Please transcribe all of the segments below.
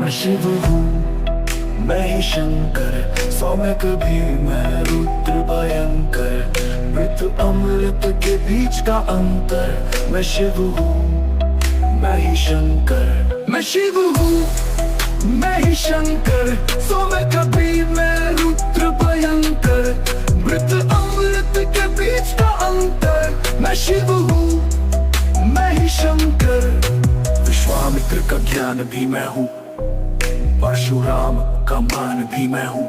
मैं शिव हूँ, मैं ही शंकर, सौ में कभी मैं रुद्र भयंकर। मृत अमृत के बीच का अंतर, मैं शिव हूँ, मैं ही शंकर। मैं शिव हूँ, मैं ही शंकर, सौ में कभी मैं रुद्र भयंकर। मृत अमृत के बीच का अंतर, मैं शिव हूँ, मैं ही शंकर। विश्वामित्र का ज्ञान भी मैं हूँ, परशुराम का मान भी मैं हूँ।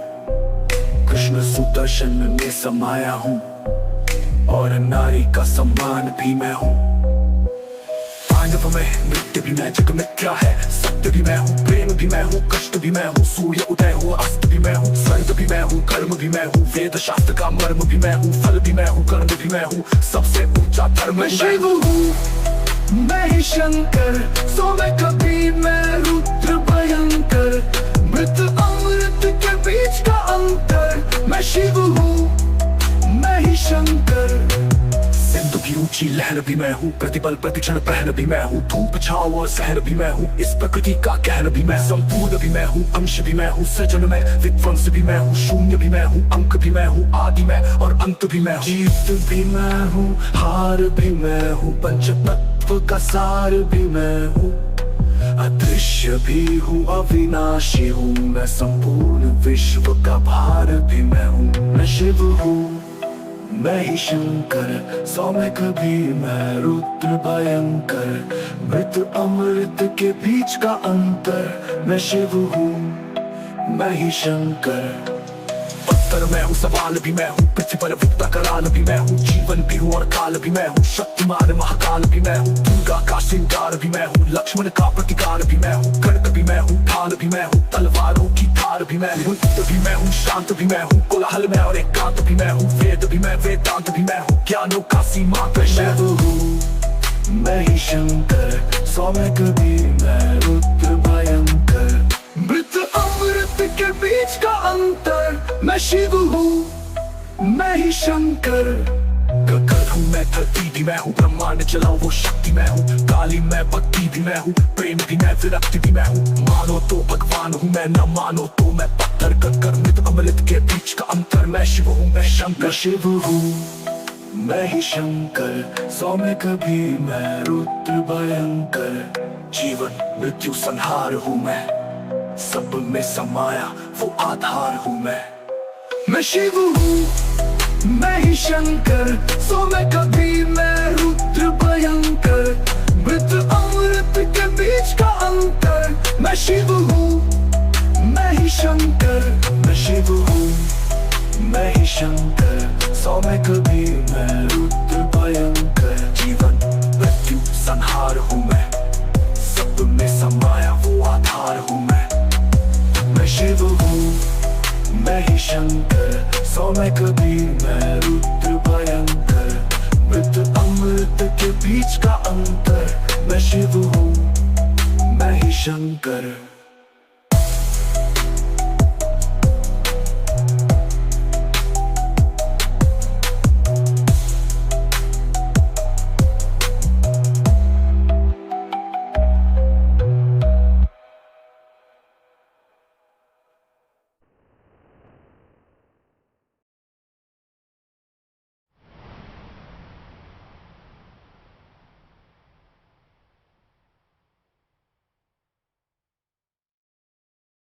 कृष्ण सुदर्शन में समाया हूँ, और नारी का सम्मान भी मैं हूँ। पांडव में नृत्य भी मैं, जग मिथ्या है सत्य भी मैं हूँ। प्रेम भी मैं हूँ, कष्ट भी मैं हूँ, सूर्य उदय हो अस्त भी मैं हूँ। स्वर्ग भी मैं हूँ, कर्म भी मैं हूँ, वेद शास्त्र का मर्म भी मैं हूँ। फल भी मैं हूँ, कर्म भी मैं हूँ, सबसे ऊंचा धर्म मैं शिव हूँ, मैं ही शंकर, सो मैं कभी मैं रुद्र भयंकर। मृत अमृत के बीच का अंतर, मैं शिव हूँ, मैं ही शंकर। सिंधु की ऊंची लहर भी मैं हूँ, प्रतिपल प्रतिक्षण प्रहर भी मैं हूँ। धूप छाव और सहर भी मैं हूँ, इस प्रकृति का कहर भी मैं। संपूर्ण भी मैं हूँ, अंश भी मैं हूँ, सृजन में विध्वंस भी मैं हूँ। शून्य भी मैं हूँ, अंक भी मैं हूँ, आदि मैं और अंत भी मैं हूँ। जीत भी मैं हूँ, हार भी मैं हूँ, पंचतत्व का सार भी मैं हूँ। अदृश्य भी हूँ, अविनाशी हूँ, मैं संपूर्ण विश्व का भार भी मैं हूँ। मैं शिव हूँ, मैं ही शंकर, सौ में कभी मैं रुद्र भयंकर। मृत अमृत के बीच का अंतर, मैं शिव हूँ, मैं ही शंकर। पत्थर मैं हूँ, सवाल भी मैं हूँ, पृथ्वी पर विद्या कराल भी मैं हूँ। जीवन भी हूँ और काल भी मैं हूँ, शक्तिमान महाकाल भी मैं हूँ। दुर्गा का श्रृंगार भी मैं हूँ, लक्ष्मण का प्रतिकार भी मैं हूँ। खड्ग भी मैं हूँ, ढाल भी मैं हूँ, तलवारों की धार भी मैं हूँ। मुक्त भी मैं हूँ, शांत भी मैं हूँ, कोलाहल में और एकांत भी मैं हूँ। वेद भी मैं, वेदांत भी मैं हूँ, ज्ञानों का सीमा पे शिव हूँ, मैं ही शंकर, सौ में कभी मैं रुद्र भयंकर। मृत अमृत के बीच का अंतर, मैं शिव हूँ, मैं ही शंकर। गगन हूँ मैं, धरती भी मैं हूँ, ब्रह्मांड चलाऊं वो शक्ति मैं हूँ। काली मैं, भक्ति भी मैं हूँ, प्रेम भी मैं, विरक्ति भी मैं हूँ। मानो तो भगवान हूँ मैं, न मानो तो मैं पत्थर। गगन मृत अमृत के बीच का अंतर, मैं शिव हूँ, मैं शंकर। शिव हूँ, मैं ही शंकर, सौ में कभी मैं रुद्र भयंकर। जीवन मृत्यु संहार हूँ मैं, सब में समाया वो आधार हूँ मैं। मैं शिव हूँ, मैं ही शंकर, सो मैं कभी मैं रुद्र भयंकर। मृत अमृत के बीच का अंतर, मैं शिव हूँ, मैं ही शंकर। मैं शिव हूँ, मैं ही शंकर, सौ में कभी मैं रुद्र भयंकर। जीवन मृत्यु संहार हूँ मैं, सब में समाया वो आधार हूँ मैं। मैं शिव हूँ, मैं ही शंकर, सौ में कभी मैं रुद्र भयंकर। मृत अमृत के बीच का अंतर, मैं शिव हूँ, मैं ही शंकर।